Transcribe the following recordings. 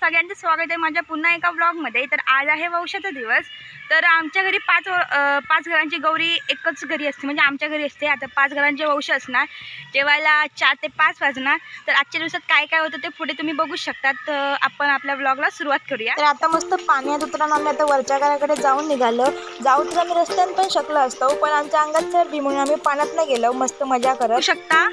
सगळ्यांचं स्वागत आहे माझ्या पुन्हा एका ब्लॉगमध्ये। तर आज आहे वौशाचा दिवस। तर आमच्या घरी पाच घरांची गौरी एकच घरी असते, म्हणजे आमच्या घरी असते। आता 5 घरांचे वौश असणार, जेवायला 4 ते 5 वाजणार। तर आजच्या दिवसात काय काय होतं ते पुढे तुम्ही बघू शकता। तर आपण आपल्या ब्लॉगला सुरुवात करूया। तर आता मस्त पाण्यात उतरून आम्ही आता वरच्या घराकडे जाऊन निघालो। जाऊ तर आम्ही रस्त्यानं पण शकलो असतो, पण आमच्या अंगात चरबी म्हणून आम्ही पाण्यात नाही गेलो, मस्त मजा करत। बघू शकता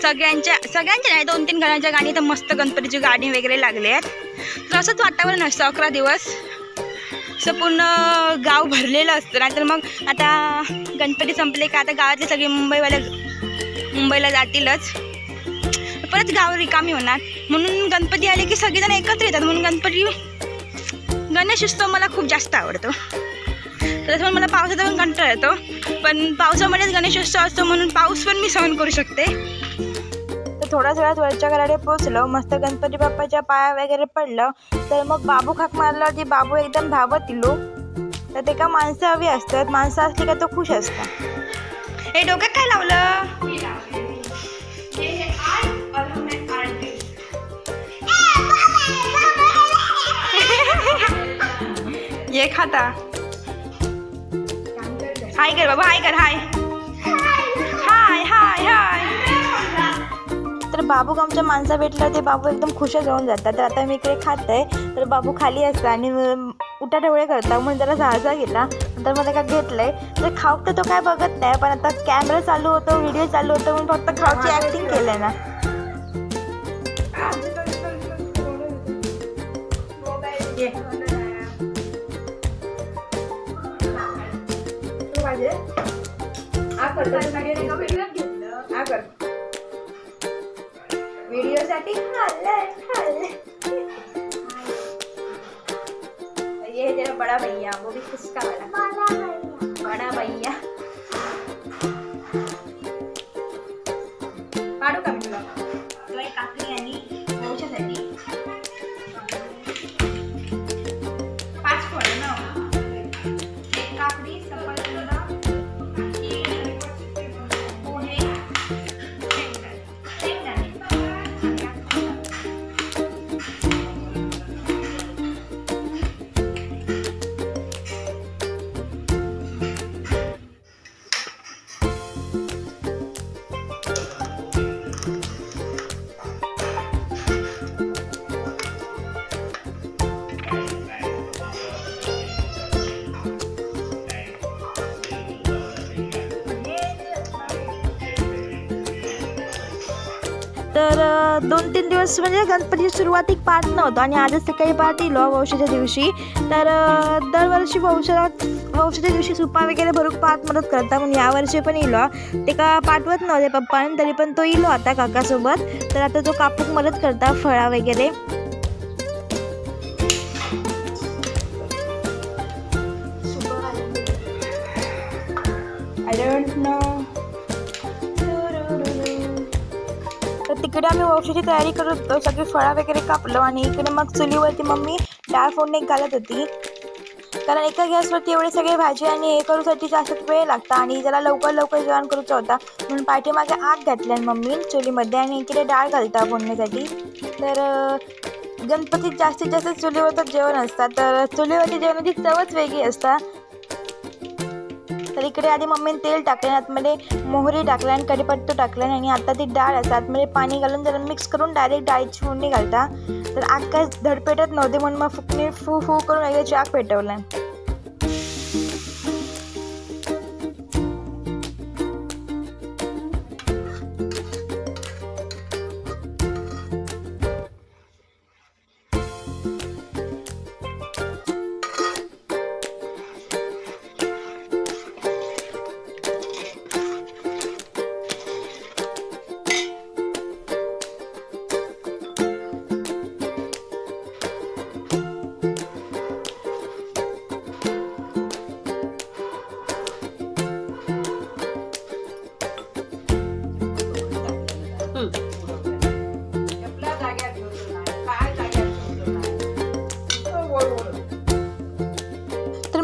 सगळ्यांच्या नाही 2-3 घरांच्या गाणी तर मस्त गणपतीची गाणी वगैरे लागले आहेत। तर असंच वातावरण असतं 11 दिवस, असं पूर्ण गाव भरलेलं असतं। नाहीतर मग आता गणपती संपले का आता गावातले सगळे मुंबईला जातीलच, परत गाव रिकामी होणार। म्हणून गणपती आले की सगळेजण एकत्र येतात, म्हणून गणेश उत्सव मला खूप जास्त आवडतो। तसं मला पावसाचा पण कंटाळा येतो, पण पावसामध्येच गणेशोत्सव असतो म्हणून पाऊस पण मी सहन करू शकते। तर थोड्याच वेळात वरच्या घराकडे पोहोचलो, मस्त गणपती बाप्पाच्या पाया वगैरे पडलं। तर मग बाबू खाक मारल्यावरती बाबू एकदम धावत इलो। तर ते का माणसं हवी असतात, माणसं असली का तो खुश असतात। हे डोक्यात काय लावलं? ये खाता हाय कर बाबा, हाय कर, हाय हाय हाय हाय। तर बाबू आमच्या माणसा भेटलं ते बाबू एकदम खुशच होऊन जातात। तर आता मी इकडे खात आहे, तर बाबू खाली असता आणि उठा डोळे करता म्हणून जरा झाजा गेला। नंतर मला काय घेतलंय तर खाऊ तर तो काय बघत नाही, पण आता कॅमेरा चालू होतो, व्हिडिओ चालू होतो म्हणून फक्त खाऊची ऍक्टिंग केलंय ना। व्हिडिओ साठी ये तेरा बड़ा भैया, वो भी किसका बड़ा भैया। काढू का मी तुला? तो एक काकडी आणि वौशासाठी 5 फळ ना, एक काकडी, सफरचंद, पोहे, तर 2-3 दिवस म्हणजे गणपतीची सुरुवात एक पाठ नव्हतं आणि आजच सकाळी पाठ इलो वौशाच्या दिवशी। तर दरवर्षी वौशाच्या दिवशी सुपा वगैरे भरूक पाठ मदत करता, म्हणून यावर्षी पण इलो। ते का पाठवत नव्हते पप्पाने, तरी पण तो इलो आता काकासोबत। तर आता तो कापूक मदत करता फळा वगैरे। I don't know. तर तिकडे आम्ही वौशाची तयारी करत होतो, सगळी फळा वगैरे कापलो आणि इकडे मग चुलीवरती मम्मी डाळ फोडणी घालत होती। कारण एका गॅसवरती एवढे सगळे भाजी आणि हे करूसाठी जास्त वेळ लागता आणि जरा लवकर जेवण करूचा होता, म्हणून पाठीमागे आग घातल्या मम्मी चुलीमध्ये आणि इकडे डाळ घालता फोडणीसाठी। तर गणपतीत जास्तीत जास्त चुलीवरच जेवण असतात, तर चुलीवरती जेवणाची चवच वेगळी असतात। तर इकडे आधी मम्मीने तेल टाकले, आतमध्ये मोहरी टाकल्या आणि कढीपत्ता टाकला आणि आता ती डाळ असतात आतमध्ये पाणी घालून जरा मिक्स करून डायरेक्ट डाळीची फोडणी घालता। तर आग काय धड पेटत नव्हते म्हणून मग फुकणी फू करून वगैरे आग पेटवला।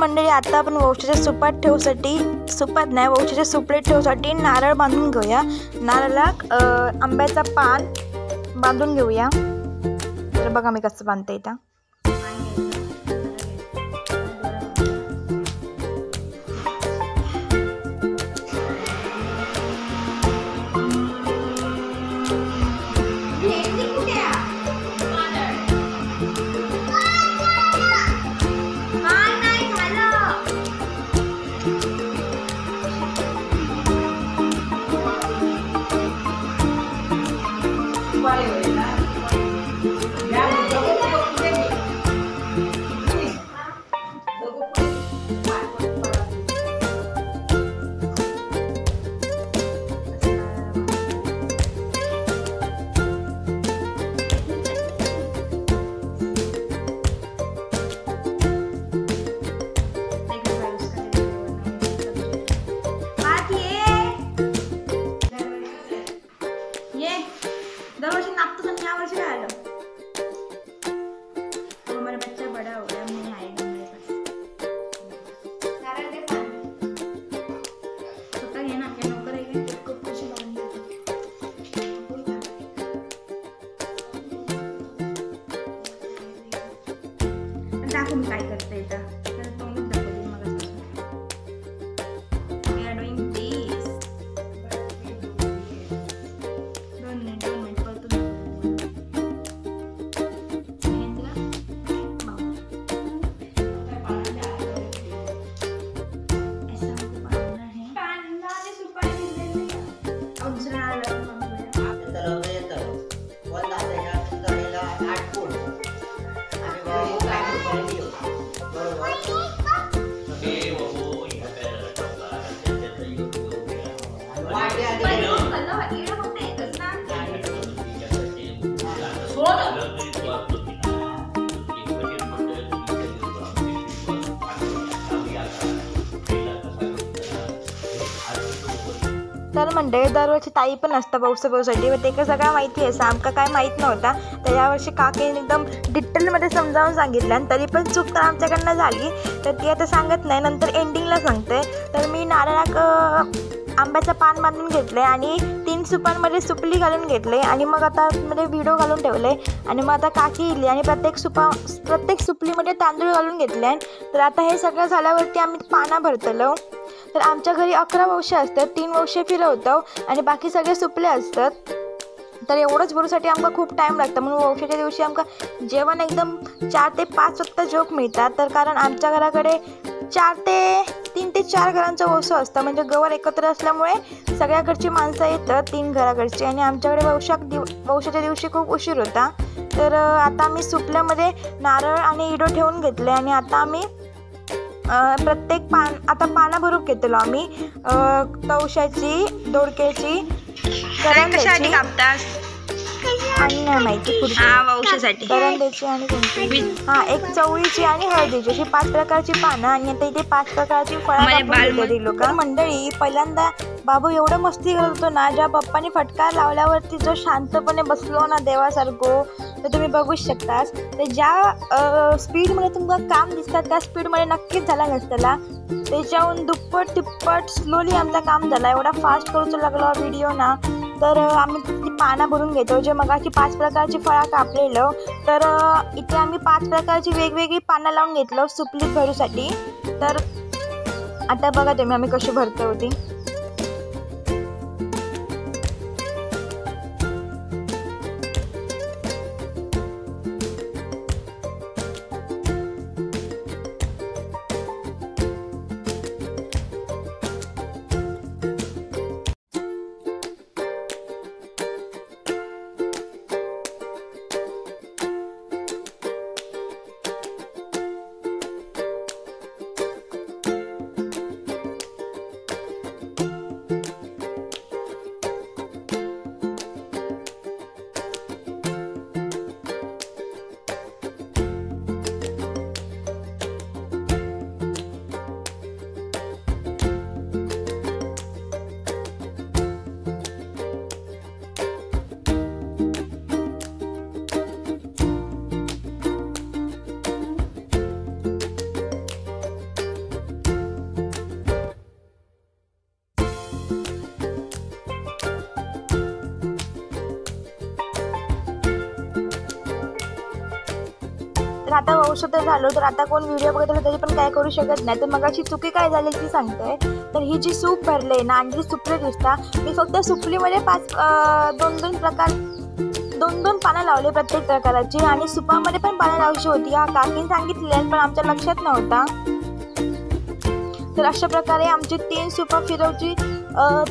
मंडळी आता आपण वौशाच्या सुपात ठेवूसाठी वौशाच्या सुपडीत ठेवूसाठी नारळ बांधून घेऊया। नारळाला आंब्याचा पान बांधून घेऊया। तर बघा मी कसं बांधते इथं. दरवर्षी नापतो पण या वर्षी आलं. तो हमारा बच्चा बड़ा हो गया, नहीं आएगा मेरे पास. स्वतः घे ना, क्या नौकर आहे का? खूप खुशी लावून दाखव मी काय करते इथं. तर तोंडच दाखवते मग. We are doing this. 2 minute परतून तर मंडळी दरवर्षी ताई पण असतं पावसासाठी, व ते का सगळं माहिती आहे. आमका काय माहीत नव्हता, तर यावर्षी काकीने एकदम डिटेलमध्ये समजावून सांगितलं. आणि तरी पण चूक तर आमच्याकडनं झाली, तर ती आता सांगत नाही, नंतर एंडिंगला सांगते. तर मी नारळाक आंब्याचं पान बांधून घेतलं आहे आणि 3 सुपांमध्ये सुपली घालून घेतले आणि मग आता मध्ये व्हिडिओ घालून ठेवले. आणि मग आता काकी इली आणि प्रत्येक सुपलीमध्ये तांदूळ घालून घेतले. तर आता हे सगळं झाल्यावरती आम्ही पाना भरतलो. तर आमच्या घरी 11 वंश असतात, 3 वंश फिरवतो आणि बाकी सगळे सुपले असतात. तर एवढंच भरूसाठी आमका खूप टाईम लागतं. म्हणून वंशाच्या दिवशी आमका जेवण एकदम 4 ते 5 वाजता जेवक मिळतात. तर कारण आमच्या घराकडे 3 ते 4 घरांचं वंश असतं, म्हणजे गवर एकत्र असल्यामुळे सगळ्याकडची माणसं येतात 3 घराकडची. आणि आमच्याकडे वंशाच्या दिवशी खूप उशीर होता. तर आता आम्ही सुपल्यामध्ये नारळ आणि इडो ठेवून घेतले आणि आता आम्ही प्रत्येक पाना भरून घेतलो आम्ही. तवशाची, दोडक्याची, कशासाठी कापतास आणि नाही माहिती पुढची वंशासाठी करंद्याची आणि कोणती एक चवळीची आणि हळदीची, अशी 5 प्रकारची पानं. आणि आता इथे 5 प्रकारची फळं लोक. मंडळी पहिल्यांदा बाबू एवढं मस्ती करत होतो ना, ज्या पप्पानी फटकार लावल्यावरती जो शांतपणे बसलो ना देवासारखं, तर तुम्ही बघूच शकतास. तर ज्या स्पीडमध्ये तुमचं काम दिसतात त्या स्पीडमध्ये नक्कीच झाला नसताला. त्याच्याहून दुप्पट तिप्पट स्लोली आमचं काम झालं. एवढा फास्ट करूच लागलो व्हिडिओ ना. तर आम्ही ती पानं भरून घेतो, जे मगाची 5 प्रकारची फळं कापलेलं. तर इथे आम्ही 5 प्रकारची वेगवेगळी पानं लावून घेतलं सुपलीत भरूसाठी. तर आता बघा तुम्ही आम्ही कशी भरतो होती. तर आता औषध झालो तर आता कोण व्हिडिओ बघत असेल तरी पण काय करू शकत नाही. तर मग अशी चुकी काय झाली ती सांगते. तर ही जी सूप भरले ना आणि जी सुपली दिसता मी फक्त सुपलीमध्ये दोन पानं लावले प्रत्येक प्रकाराची आणि सुपामध्ये पण पानं लावायची होती. हा काकीने सांगितले पण आमच्या लक्षात नव्हता. तर अशा प्रकारे आमची 3 सुपा फिरवची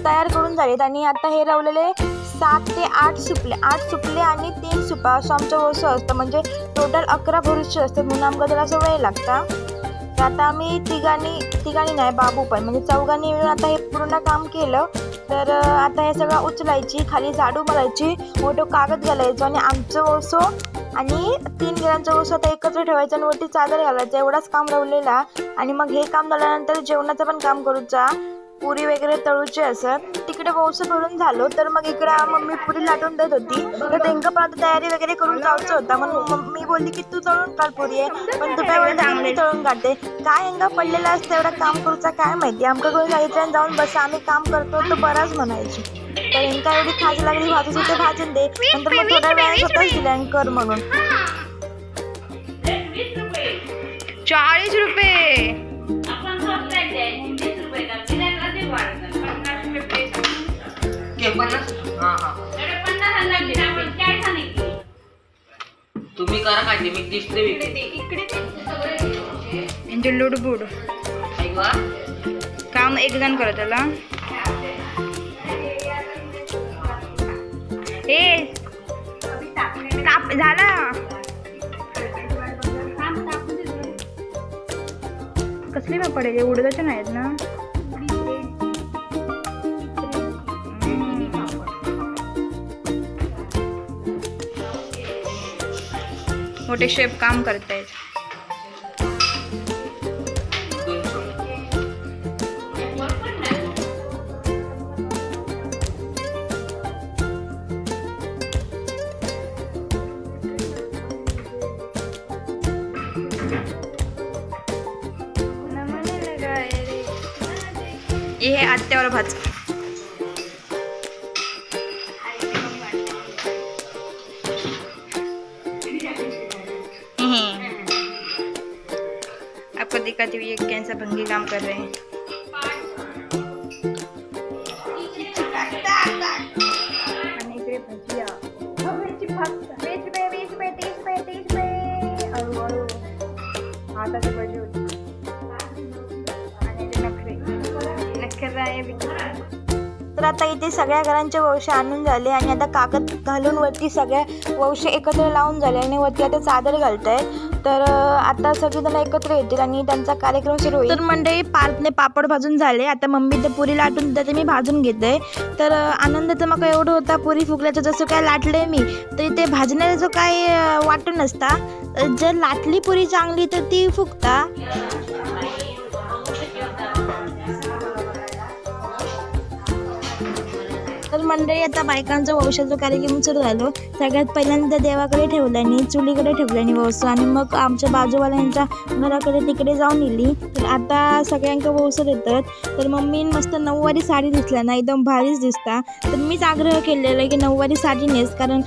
तयार करून झालीत आणि आता हे रवलेले 7 ते 8 सुपले आणि 3 सुपा असं आमचं वसं असतं. म्हणजे टोटल 11 भरुचे असतात म्हणून आमका जरा असं वेळ लागता. तर आता आम्ही तिघांनी नाही बाबू पण म्हणजे चौघांनी मिळून आता हे पूर्ण काम केलं. तर आता हे सगळं उचलायची खाली झाडू मारायची मोठं कागद घालायचं आणि आमचं ओसो आणि 3 घरांचं ओसो आता एकत्र ठेवायचं आणि वरती चादर घालायचं एवढाच काम राहिलेला. आणि मग हे काम झाल्यानंतर जेवणाचं पण काम करूचा पुरी वगैरे तळूचे असत. तिकडे वौसं भरून झालो तर मग इकडे मम्मी पुरी लाटून देत होती. तर त्यांना पण तयारी वगैरे करून जायचं होता म्हणून मम्मी बोलली की तू तळून काढ पुरी आहे पण तू काय बोलते मी तळून काढते. काय अंगा पडलेला असतं एवढं काम करूचा काय माहिती. आमच्या कोणी सांगितलं जाऊन बस आम्ही काम करतो तर बराच म्हणायची. तर यांका एवढी खाज लागली भाजून होते भाजून दे नंतर मग थोड्या वेळाने स्वतःच दिल्या कर म्हणून. 40 रुपये तुम्ही करा काढली मी दिसते यांचे लुडबुड काम एक जण करत त्याला. ए ताप झाला कसली मग पडेल उडदाचे नाहीत ना. मोठे शेफ काम करतायत. हे आत्यावर भाज आपको दिखाती हुई एक कैसा भंगी काम कर रहे हैं. आणि इकडे भजिया 20 रुपये 30 रुपये हळूहळू हाताची भजी होती आणि ते नखरे आहे. तर आता इथे सगळ्या घरांचे वौशे आणून झाले आणि आता कागद घालून वरती सगळ्या वौशे एकत्र लावून झाले आणि वरती आता चादर घालतायत. तर आता सगळेजण एकत्र येतील आणि त्यांचा कार्यक्रम सुरू होईल. तर मंडळी पार्थने पापड भाजून झाले. आता मम्मी ते पुरी लाटून देते मी भाजून घेते. तर आनंद तर मग एवढं होता पुरी फुगल्याचं जसं काय लाटले मी तर ते भाजण्याचं काय वाटत नसता. जर लाटली पुरी चांगली तर ती फुगता. तर मंडळी आता बायकांचा वौशाचा कार्यक्रम सुरू झालो. सगळ्यात पहिल्यांदा देवाकडे ठेवल्याने चुलीकडे ठेवल्याने वौस आणि मग आमच्या बाजूवाल्यांच्या घराकडे तिकडे जाऊन येली. तर आता सगळ्यांका वौसं देतात. तर मम्मी मस्त नऊवारी साडी दिसल्या ना एकदम भारीच दिसता. तर मीच आग्रह केलेला की नऊवारी साडी नेस कारण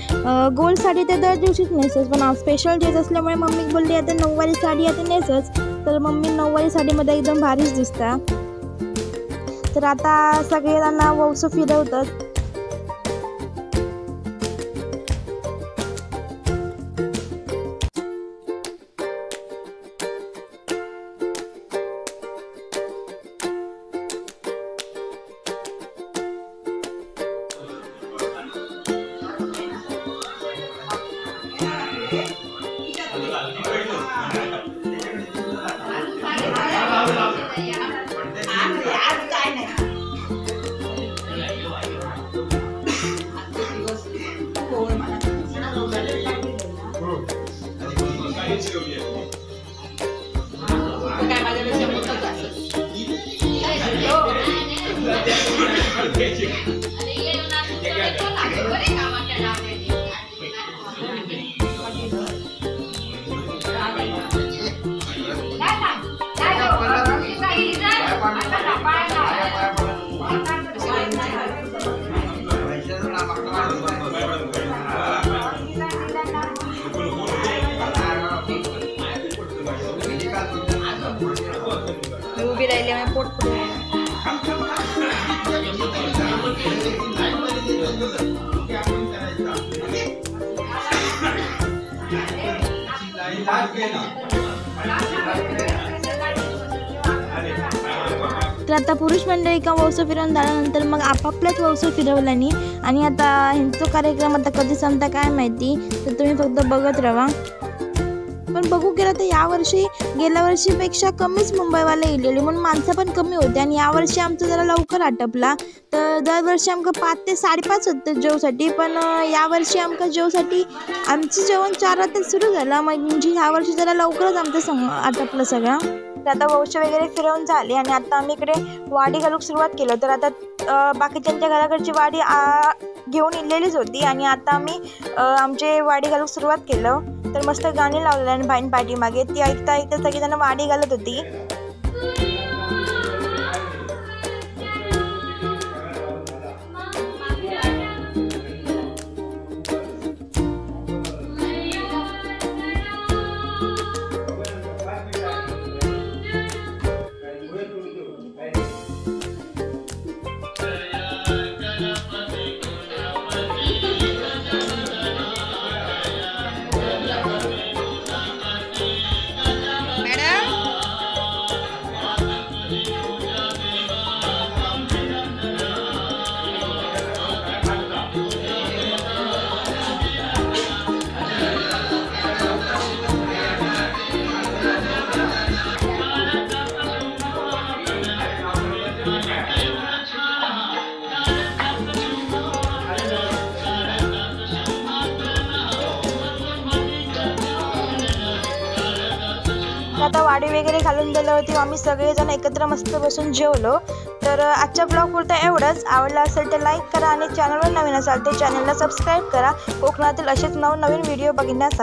गोल साडी तर दर दिवशीच नेसच पण स्पेशल डेज असल्यामुळे मम्मी बोलली आता नऊवारी साडी आता नेसच. तर मम्मी नऊवारी साडीमध्ये एकदम भारीच दिसता. तर आता सगळ्यांना वौसं फिरवतात. तर आता पुरुष मंडळी का वौसं फिरवून झाल्यानंतर मग आपापल्याच वौसं फिरवल्यानी आणि आता ह्यांचा कार्यक्रम आता कधी संपता काय माहिती, तर तुम्ही फक्त बघत राहा. पण बघू गेलं तर यावर्षी गेल्या वर्षीपेक्षा कमीच मुंबईवाले येलेली, म्हणून माणसं पण कमी होती आणि यावर्षी आमचं जरा लवकर आटपला. तर दरवर्षी आमका 5 ते 5:30 होतं जेवसाठी, पण यावर्षी आमका जेवसाठी आमचं जेवण 4 वाजता सुरू झालं, म्हणजे यावर्षी जरा लवकरच आमचं आटपलं सगळं. तर आता वौशे वगैरे फिरवून झाले आणि आता आम्ही इकडे वाडी घालूक सुरुवात केलं. तर आता बाकीच्यांच्या घराकडची वाडी घेऊन इलेलीच होती आणि आता आम्ही आमचे वाडी घालूक सुरुवात केलं. तर मस्त गाणी लावलेली आणि बाईन पाठीमागे ती ऐकता ऐकता सगळीजण वाडी घालत होती. आता वाडी वगैरे घालून झाल्यावरती आम्ही सगळेजण एकत्र मस्त बसून जेवलो. तर आजच्या ब्लॉग पुरता एवढंच. आवडला असेल तर लाईक करा आणि चॅनलवर नवीन असाल तर चॅनलला सबस्क्राईब करा कोकणातील असेच नवनवीन व्हिडिओ बघण्यासाठी.